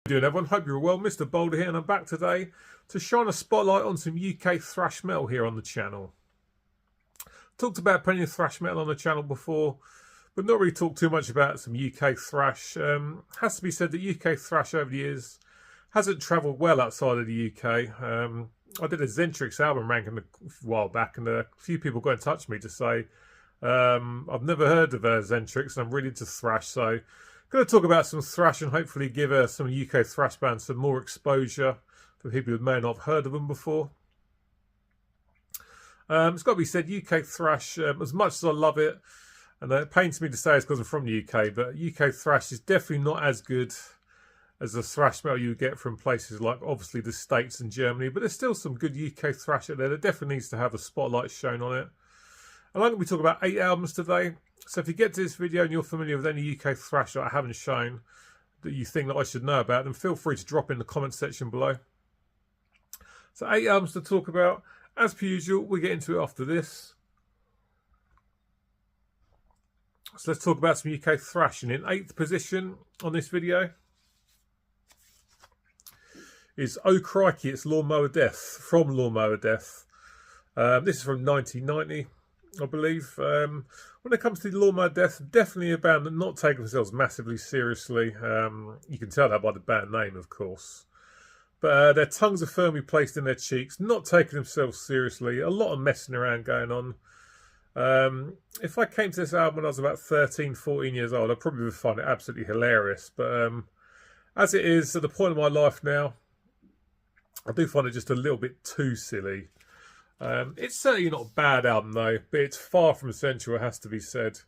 Doing everyone, hope you're well. Mr. Boulder here, and I'm back today to shine a spotlight on some UK thrash metal here on the channel. Talked about plenty of thrash metal on the channel before, but not really talked too much about some UK thrash. Has to be said that UK thrash over the years hasn't travelled well outside of the UK. I did a Zentrix album ranking a while back, and a few people got in touch with me to say I've never heard of Zentrix, and I'm really into thrash, so going to talk about some thrash and hopefully give some UK thrash bands some more exposure for people who may not have heard of them before. It's got to be said, UK thrash, as much as I love it, and it pains me to say it's because I'm from the UK, but UK thrash is definitely not as good as the thrash metal you get from places like obviously the States and Germany, but there's still some good UK thrash out there that definitely needs to have a spotlight shown on it. And I'm going to be talking about 8 albums today. So if you get to this video and you're familiar with any UK thrash that I haven't shown that you think that I should know about, then feel free to drop in the comment section below. So 8 albums to talk about. As per usual, we'll get into it after this. So let's talk about some UK thrash. And in 8th position on this video is Oh Crikey, It's Lawnmower Death, from Lawnmower Death. This is from 1990. I believe. When it comes to Lawnmower Death, definitely a band that not taking themselves massively seriously. You can tell that by the band name, of course. But their tongues are firmly placed in their cheeks, not taking themselves seriously. A lot of messing around going on. If I came to this album when I was about 13, 14 years old, I probably would find it absolutely hilarious. But as it is, at the point of my life now, I do find it just a little bit too silly. It's certainly not a bad album though, but it's far from essential, it has to be said.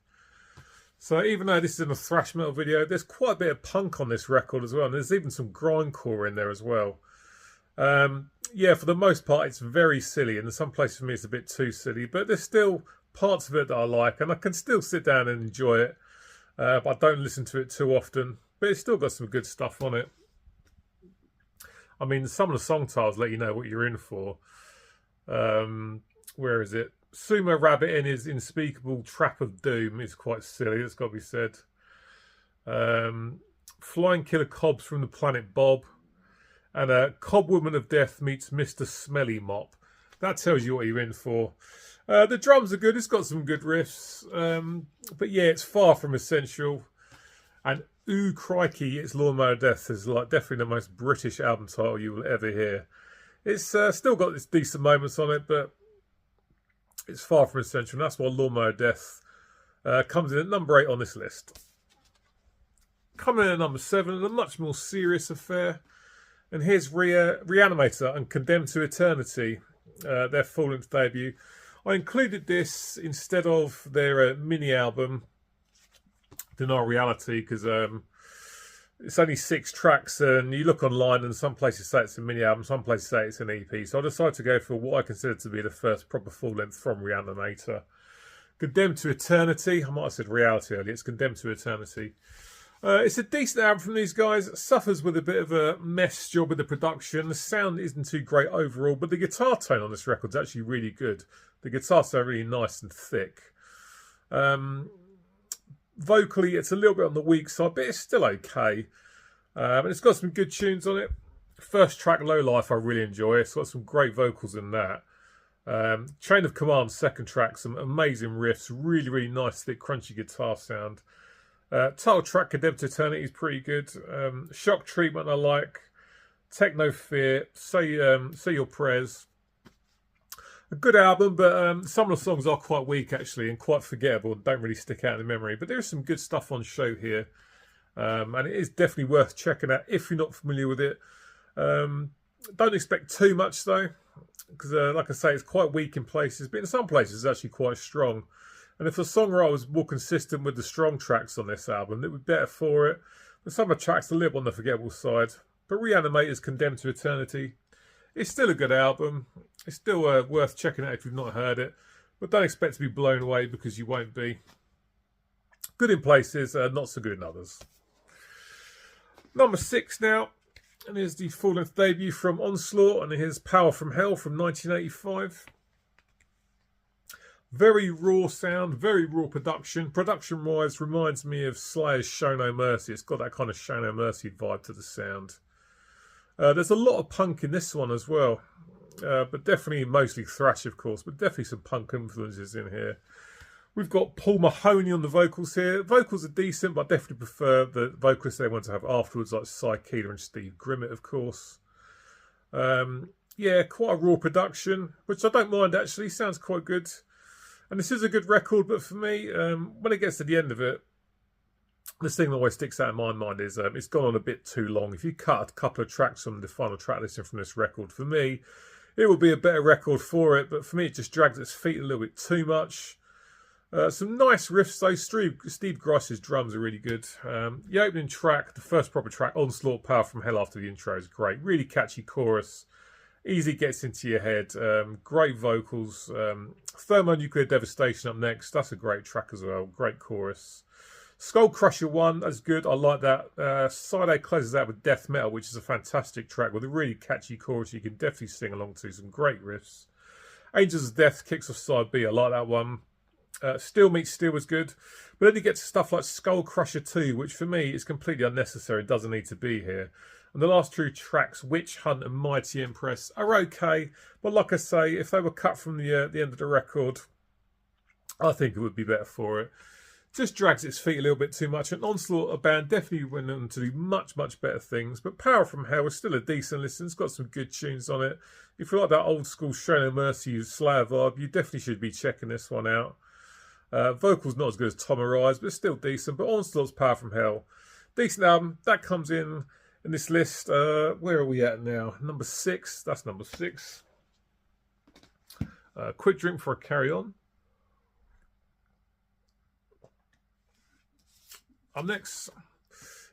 So even though this is in a thrash metal video, there's quite a bit of punk on this record as well, and there's even some grindcore in there as well. Yeah, for the most part it's very silly, and in some places for me it's a bit too silly, but there's still parts of it that I like, and I can still sit down and enjoy it, but I don't listen to it too often, but it's still got some good stuff on it. I mean, some of the song titles let you know what you're in for. Where is it? Sumo Rabbit in his Unspeakable Trap of Doom is quite silly, that's got to be said. Flying Killer Cobs from the Planet Bob. And Cobwoman of Death meets Mr. Smelly Mop. That tells you what you're in for. The drums are good, it's got some good riffs. But yeah, it's far from essential. And Ooh Crikey, It's Lawnmower Death is like definitely the most British album title you will ever hear. It's still got its decent moments on it, but it's far from essential. And that's why Lawnmower Death comes in at number 8 on this list. Coming in at number 7, a much more serious affair. And here's Reanimator and Condemned to Eternity, their full-length debut. I included this instead of their mini album, Deny Reality, because it's only 6 tracks, and you look online and some places say it's a mini album, some places say it's an EP. So I decided to go for what I consider to be the first proper full length from Reanimator. Condemned to Eternity. I might have said Reality earlier. It's Condemned to Eternity. It's a decent album from these guys. It suffers with a bit of a mess job with the production. The sound isn't too great overall, but the guitar tone on this record is actually really good. The guitars are really nice and thick. Vocally, it's a little bit on the weak side, but it's still okay. And it's got some good tunes on it. First track, Low Life, I really enjoy. It's got some great vocals in that. Chain of Command, second track, some amazing riffs. Really, really nice, thick, crunchy guitar sound. Title track, Condemned to Eternity, is pretty good. Shock Treatment, I like. Techno Fear, Say Your Prayers. A good album, but some of the songs are quite weak, actually, and quite forgettable. Don't really stick out in the memory. But there is some good stuff on show here. And it is definitely worth checking out if you're not familiar with it. Don't expect too much, though. Because, like I say, it's quite weak in places. But in some places, it's actually quite strong. And if the songwriter was more consistent with the strong tracks on this album, it would be better for it. But some of the tracks are a little on the forgettable side. But Reanimator's Condemned to Eternity. It's still a good album. It's still worth checking out if you've not heard it. But don't expect to be blown away, because you won't be. Good in places, not so good in others. Number 6 now. And here's the full-length debut from Onslaught. And here's Power from Hell from 1985. Very raw sound, very raw production. Production-wise, reminds me of Slayer's Show No Mercy. It's got that kind of Show No Mercy vibe to the sound. There's a lot of punk in this one as well, but definitely mostly thrash, of course, but definitely some punk influences in here. We've got Paul Mahoney on the vocals here. Vocals are decent, but I definitely prefer the vocalists they want to have afterwards, like Cy Keeler and Steve Grimmett, of course. Yeah, quite a raw production, which I don't mind actually. Sounds quite good. And this is a good record, but for me, when it gets to the end of it, this thing that always sticks out in my mind is it's gone on a bit too long. If you cut a couple of tracks from the final track listing from this record, for me, it would be a better record for it. But for me, it just drags its feet a little bit too much. Some nice riffs though. Steve Grice's drums are really good. The opening track, the first proper track, Onslaught, Power from Hell after the intro is great. Really catchy chorus. Easy gets into your head. Great vocals. Thermonuclear Devastation up next. That's a great track as well. Great chorus. Skull Crusher 1, that's good. I like that. Side A closes out with Death Metal, which is a fantastic track with a really catchy chorus you can definitely sing along to. Some great riffs. Angels of Death kicks off side B. I like that one. Steel Meets Steel was good. But then you get to stuff like Skull Crusher 2, which for me is completely unnecessary. It doesn't need to be here. And the last two tracks, Witch Hunt and Mighty Empress, are okay. But like I say, if they were cut from the end of the record, I think it would be better for it. Just drags its feet a little bit too much. And Onslaught, a band, definitely went on to do much, much better things. But Power from Hell is still a decent listen. It's got some good tunes on it. If you like that old school Show No Mercy Slayer vibe, you definitely should be checking this one out. Vocals not as good as Tom Arise, but still decent. But Onslaught's Power from Hell, decent album. That comes in this list. Where are we at now? Number 6. That's number 6. Quick drink before I carry on. Up next,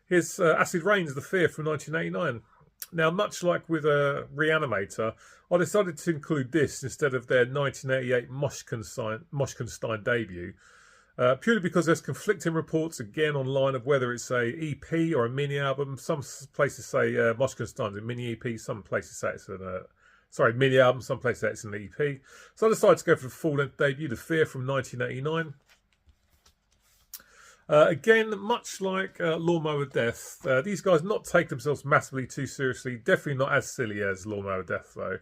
here's Acid Rain's The Fear from 1989. Now, much like with Reanimator, I decided to include this instead of their 1988 Moshkenstein debut, purely because there's conflicting reports again online of whether it's a EP or a mini album. Some places say Moshkenstein's a mini EP, some places say it's a mini album, some places say it's an EP. So I decided to go for the full-length debut, The Fear from 1989. Again, much like Lawnmower Death, these guys not take themselves massively too seriously. Definitely not as silly as Lawnmower Death, though.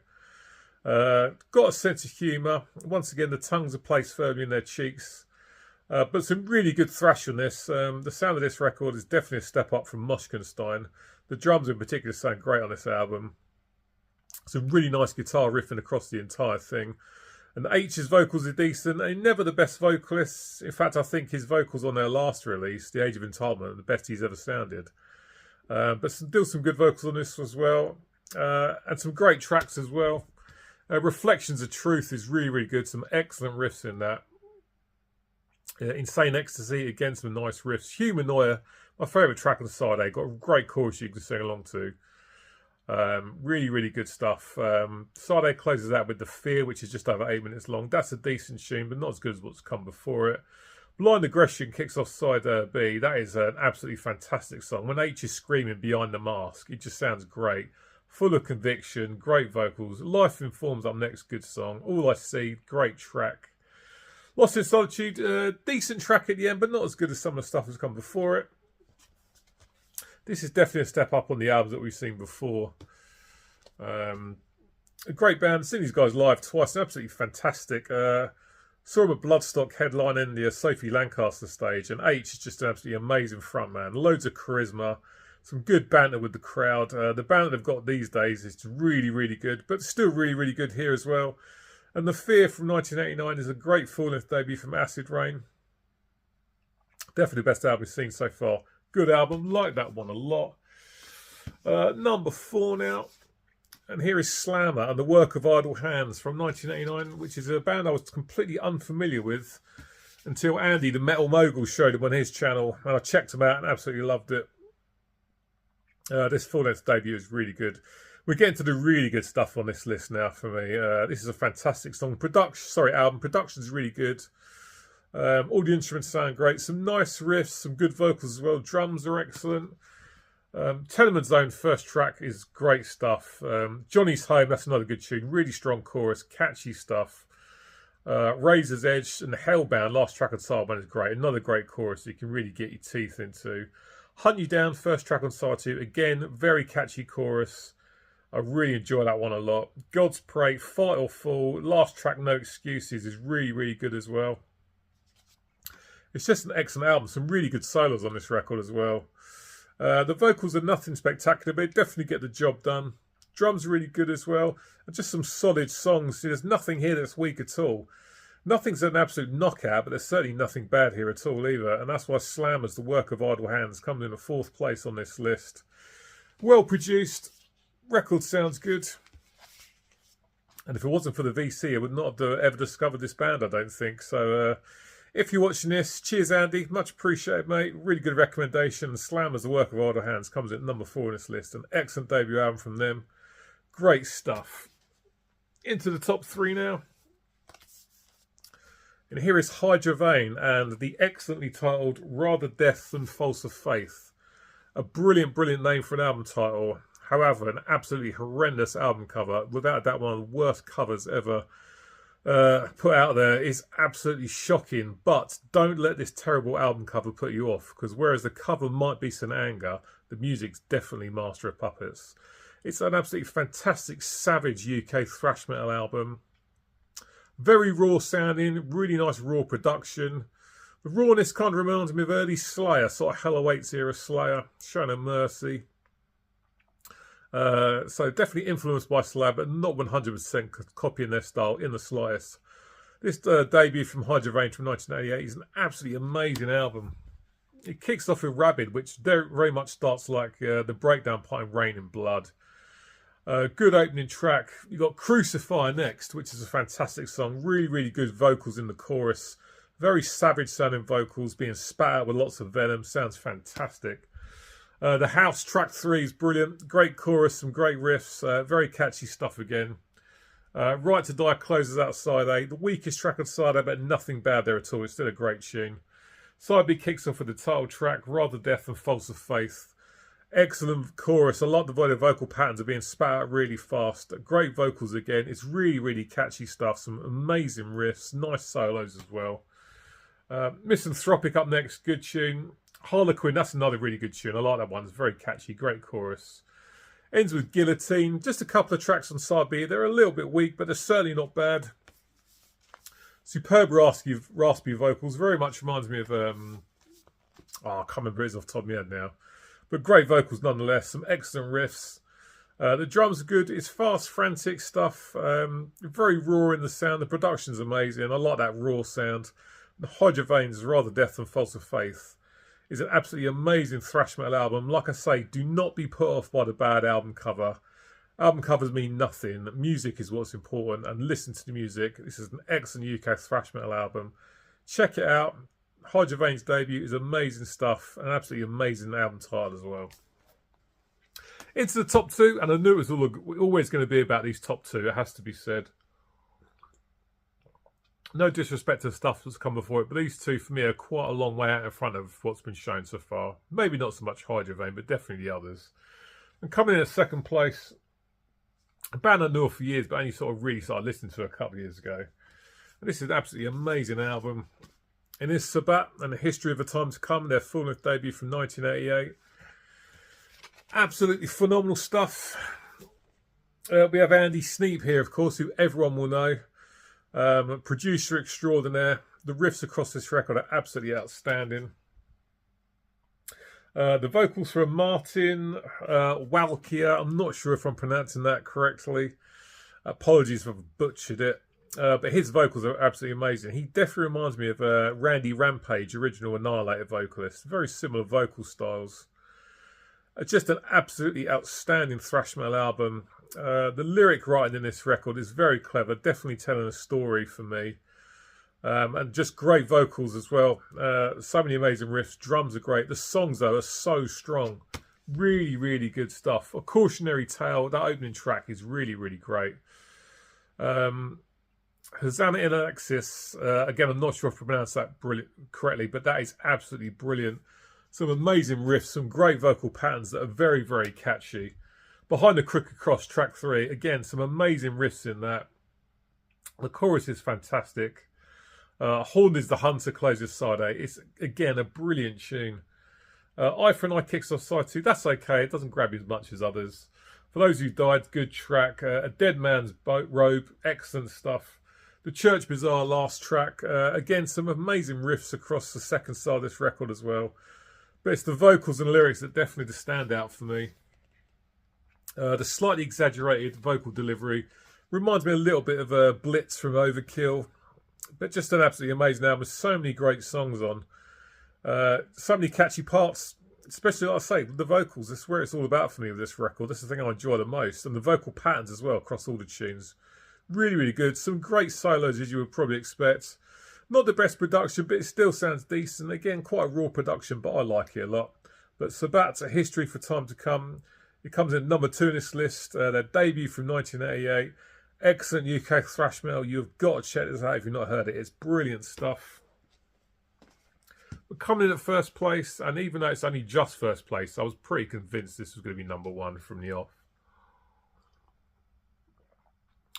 Got a sense of humour. Once again, the tongues are placed firmly in their cheeks. But some really good thrash on this. The sound of this record is definitely a step up from Moshkenstein. The drums in particular sound great on this album. Some really nice guitar riffing across the entire thing. And H's vocals are decent. And never the best vocalist. In fact, I think his vocals on their last release, The Age of Entitlement, are the best he's ever sounded. But still some good vocals on this as well. And some great tracks as well. Reflections of Truth is really, really good. Some excellent riffs in that. Insane Ecstasy, again, some nice riffs. Humanoia, my favourite track on the side A. Got a great chorus you can sing along to. Really, really good stuff. Side A closes out with The Fear, which is just over 8 minutes long. That's a decent tune, but not as good as what's come before it. Blind Aggression kicks off side B. That is an absolutely fantastic song. When H is screaming behind the mask, it just sounds great. Full of conviction, great vocals. Life Informs up next, good song. All I See, great track. Lost in Solitude, decent track at the end, but not as good as some of the stuff that's come before it. This is definitely a step up on the albums that we've seen before. A great band. I've seen these guys live twice. Absolutely fantastic. Saw them at Bloodstock headlining the Sophie Lancaster stage. And H is just an absolutely amazing frontman. Loads of charisma. Some good banter with the crowd. The band that they've got these days is really, really good. But still really, really good here as well. And The Fear from 1989 is a great full-length debut from Acid Rain. Definitely the best album we've seen so far. Good album, like that one a lot. Number 4 now. And here is Slammer and the Work of Idle Hands from 1989, which is a band I was completely unfamiliar with until Andy, the Metal Mogul, showed them on his channel. And I checked them out and absolutely loved it. This full-length debut is really good. We're getting to the really good stuff on this list now for me. This is a fantastic song. Album. Production's really good. All the instruments sound great. Some nice riffs, some good vocals as well. Drums are excellent. Tenement Zone first track is great stuff. Johnny's Home, that's another good tune. Really strong chorus, catchy stuff. Razor's Edge and Hellbound, last track on Sideman is great. Another great chorus you can really get your teeth into. Hunt You Down, first track on side 2. Again, very catchy chorus. I really enjoy that one a lot. God's Pray, Fight or Fall, last track No Excuses is really, really good as well. It's just an excellent album. Some really good solos on this record as well. The vocals are nothing spectacular, but they definitely get the job done. Drums are really good as well. And just some solid songs. There's nothing here that's weak at all. Nothing's an absolute knockout, but there's certainly nothing bad here at all either. And that's why Slammer's The Work of Idle Hands comes in the 4th place on this list. Well produced. Record sounds good. And if it wasn't for the VC, I would not have ever discovered this band, I don't think. So if you're watching this, cheers Andy. Much appreciated, mate. Really good recommendation. Slammer's The Work of Idle Hands comes in number 4 on this list. An excellent debut album from them. Great stuff. Into the top 3 now. And here is Hyravean and the excellently titled Rather Death Than False of Faith. A brilliant, brilliant name for an album title. However, an absolutely horrendous album cover. Without a doubt, one of the worst covers ever put out there. Is absolutely shocking. But don't let this terrible album cover put you off. Because whereas the cover might be some anger, the music's definitely Master of Puppets. It's an absolutely fantastic, savage UK thrash metal album. Very raw sounding, really nice raw production. The rawness kind of reminds me of early Slayer, sort of Hell Awaits era Slayer, Show No Mercy. So definitely influenced by Slayer, but not 100% copying their style in the slightest. This debut from Hyravean from 1988 is an absolutely amazing album. It kicks off with Rabid, which very much starts like the breakdown part in Rain and Blood. Good opening track. You got Crucify next, which is a fantastic song. Really, really good vocals in the chorus. Very savage sounding vocals being spat out with lots of venom. Sounds fantastic. The House track 3 is brilliant. Great chorus, some great riffs. Very catchy stuff again. Right to Die closes out side A. The weakest track on side A, but nothing bad there at all. It's still a great tune. Side B kicks off with the title track, Rather Death Than False of Faith. Excellent chorus. I like the way the vocal patterns are being spat out really fast. Great vocals again. It's really, really catchy stuff. Some amazing riffs. Nice solos as well. Misanthropic up next. Good tune. Harlequin, that's another really good tune. I like that one. It's very catchy. Great chorus. Ends with Guillotine. Just a couple of tracks on side B. They're a little bit weak, but they're certainly not bad. Superb raspy vocals. Very much reminds me of... I can't remember it off the top of my head now. But great vocals nonetheless. Some excellent riffs. The drums are good. It's fast, frantic stuff. Very raw in the sound. The production's amazing. I like that raw sound. The Hyravean's Rather Death Than False of Faith is an absolutely amazing thrash metal album. Like I say, do not be put off by the bad album cover. Album covers mean nothing. Music is what's important. And listen to the music. This is an excellent UK thrash metal album. Check it out. Hyravean's debut is amazing stuff. An absolutely amazing album title as well. Into the top 2, and I knew it was always going to be about these top 2. It has to be said. No disrespect to the stuff that's come before it, but these 2 for me are quite a long way out in front of what's been shown so far. Maybe not so much Hyravean, but definitely the others. And coming in at 2nd place, a band I knew for years, but only sort of really started listening to a couple of years ago. And this is an absolutely amazing album. In this Sabbat and the History of a Time to Come, their full-length debut from 1988. Absolutely phenomenal stuff. We have Andy Sneap here, of course, who everyone will know. Producer extraordinaire. The riffs across this record are absolutely outstanding. The vocals from Martin Walkia. I'm not sure if I'm pronouncing that correctly. Apologies if I've butchered it. But his vocals are absolutely amazing. He definitely reminds me of Randy Rampage, original Annihilator vocalist. Very similar vocal styles. Just an absolutely outstanding thrash metal album. The lyric writing in this record is very clever. Definitely telling a story for me. And just great vocals as well. So many amazing riffs. Drums are great. The songs, though, are so strong. Really, really good stuff. A Cautionary Tale. That opening track is really, really great. Hosanna in Alexis, again, I'm not sure if I pronounced that correctly, but that is absolutely brilliant. Some amazing riffs, some great vocal patterns that are very, very catchy. Behind the Crooked Cross, track 3, again, some amazing riffs in that. The chorus is fantastic. Horn is the Hunter closes side A. It's, again, a brilliant tune. Eye for an Eye kicks off side 2. That's okay. It doesn't grab you as much as others. For Those Who Died, good track. A Dead Man's Boat Robe, excellent stuff. The Church Bazaar, last track. Again, some amazing riffs across the second side of this record as well. But it's the vocals and lyrics that definitely the standout for me. The slightly exaggerated vocal delivery reminds me a little bit of Blitz from Overkill. But just an absolutely amazing album with so many great songs on. So many catchy parts, especially, like I say, the vocals. That's where it's all about for me with this record. This is the thing I enjoy the most. And the vocal patterns as well across all the tunes. Really, really good. Some great solos, as you would probably expect. Not the best production, but it still sounds decent. Again, quite a raw production, but I like it a lot. But Sabat's A History for Time to Come. It comes in number 2 in this list. Their debut from 1988. Excellent UK thrash metal. You've got to check this out if you've not heard it. It's brilliant stuff. But coming in at first place, and even though it's only just first place, I was pretty convinced this was going to be number 1 from the off.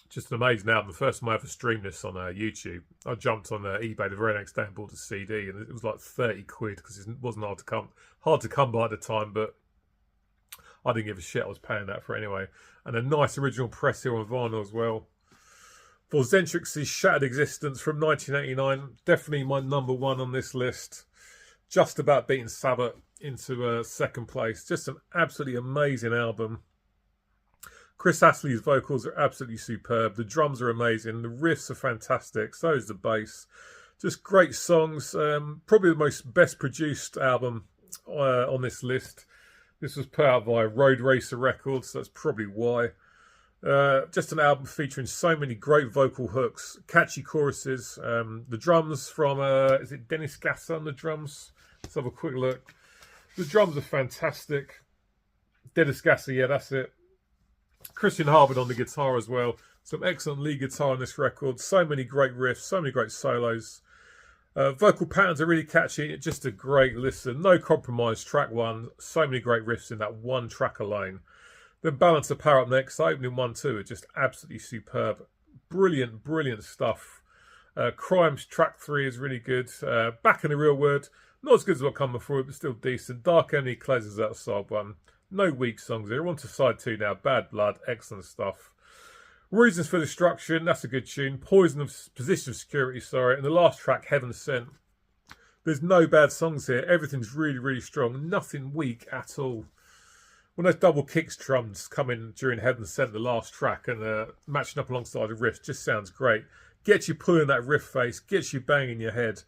Just an amazing album. The first time I ever streamed this on YouTube, I jumped on eBay the very next day and bought a CD, and it was like 30 quid because it wasn't hard to come by at the time, but I didn't give a shit. I was paying that for it anyway. And a nice original press here on vinyl as well. For Zentrix's Shattered Existence from 1989, definitely my number 1 on this list. Just about beating Sabbath into second place. Just an absolutely amazing album. Chris Astley's vocals are absolutely superb. The drums are amazing. The riffs are fantastic. So is the bass. Just great songs. Probably the best produced album on this list. This was put out by Road Racer Records. So that's probably why. Just an album featuring so many great vocal hooks, catchy choruses. The drums from, is it Dennis Gasser on the drums? Let's have a quick look. The drums are fantastic. Dennis Gasser, yeah, that's it. Christian Harvard on the guitar as well. Some excellent lead guitar on this record. So many great riffs, so many great solos. Vocal patterns are really catchy. It's just a great listen. No compromise, track 1. So many great riffs in that one track alone. Then Balance of Power up next. Opening 1, 2 are just absolutely superb. Brilliant, brilliant stuff. Crimes track 3 is really good. Back in the Real Word. Not as good as what come before it, but still decent. Dark Enemy closes out side 1. No weak songs here. We're on to side 2 now. Bad Blood. Excellent stuff. Reasons for Destruction. That's a good tune. Poison of Position of Security, sorry. And the last track, Heaven Sent. There's no bad songs here. Everything's really, really strong. Nothing weak at all. When those double kicks drums come in during Heaven Sent, the last track, and matching up alongside the riff, just sounds great. Gets you pulling that riff face. Gets you banging your head.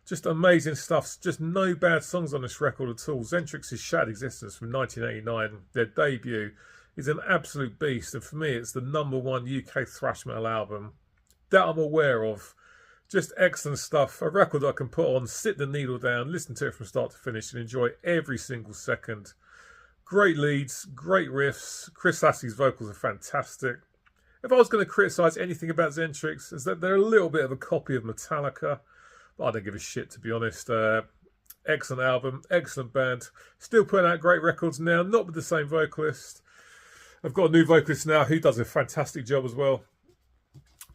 Just amazing stuff. Just no bad songs on this record at all. Zentrix's Shattered Existence from 1989, their debut, is an absolute beast. And for me, it's the number 1 UK thrash metal album that I'm aware of. Just excellent stuff. A record that I can put on, sit the needle down, listen to it from start to finish, and enjoy every single second. Great leads, great riffs. Chris Astley's vocals are fantastic. If I was going to criticise anything about Zentrix, is that they're a little bit of a copy of Metallica. I don't give a shit, to be honest. Excellent album, excellent band. Still putting out great records now, not with the same vocalist. I've got a new vocalist now who does a fantastic job as well.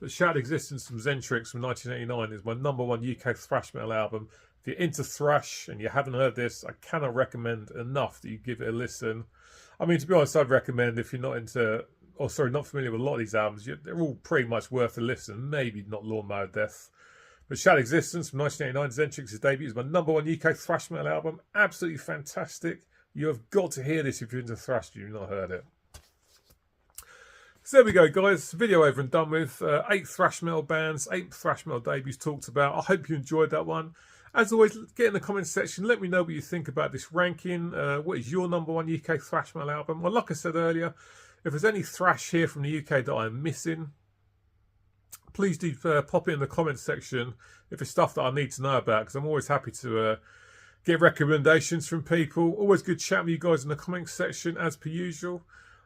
But Shattered Existence from Zentrix from 1989 is my number 1 UK thrash metal album. If you're into thrash and you haven't heard this, I cannot recommend enough that you give it a listen. I mean, to be honest, I'd recommend if you're not into, not familiar with a lot of these albums, they're all pretty much worth a listen. Maybe not Lawnmower Death. But Shattered Existence from 1989, Zentrix's debut, is my number 1 UK thrash metal album. Absolutely fantastic. You have got to hear this if you're into thrash if you've not heard it. So there we go, guys. Video over and done with. 8 thrash metal bands, 8 thrash metal debuts talked about. I hope you enjoyed that one. As always, get in the comments section. Let me know what you think about this ranking. What is your number 1 UK thrash metal album? Well, like I said earlier, if there's any thrash here from the UK that I'm missing, please do pop it in the comments section if it's stuff that I need to know about, because I'm always happy to get recommendations from people. Always good chatting with you guys in the comments section as per usual.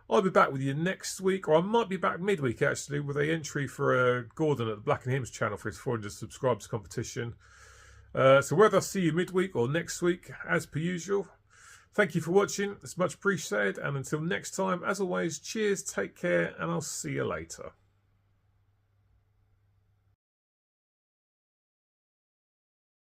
I'll be back with you next week, or I might be back midweek actually, with an entry for Gordon at the Black and Hymns channel for his 400 subscribers competition. So whether I see you midweek or next week, as per usual, thank you for watching. It's much appreciated. And until next time, as always, cheers, take care, and I'll see you later.